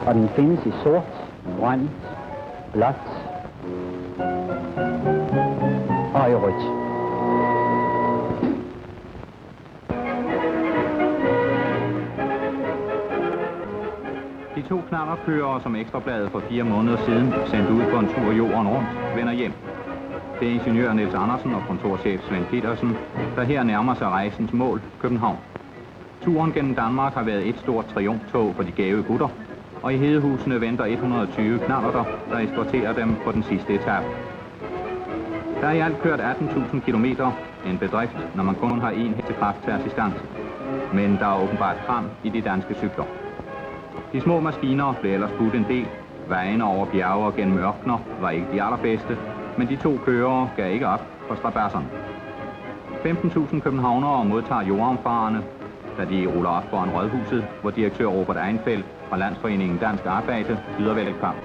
Og den findes i sort, grønt, blåt og i rødt. De 2 knallertkørere, som Ekstrabladet for 4 måneder siden sendte ud på en tur jorden rundt, vender hjem. Det er ingeniør Niels Andersen og kontorchef Svend Petersen, der her nærmer sig rejsens mål, København. Turen gennem Danmark har været et stort triumftog for de gave gutter, og i Hedehusene venter 120 knallerter, der eskorterer dem på den sidste etape. Der er i alt kørt 18.000 kilometer, en bedrift, når man kun har 1 hestekraft til assistance. Men der er åbenbart kram i de danske cykler. De små maskiner blev ellers budt en del. Vejene over bjerge og gennem ørkener var ikke de allerbedste, men de 2 kørere gav ikke op for strabasserne. 15.000 københavnere modtager jordomfarerne, da de ruller op foran Rådhuset, hvor direktør Robert Einfeldt fra Landsforeningen Dansk Arbejde byder velkommen.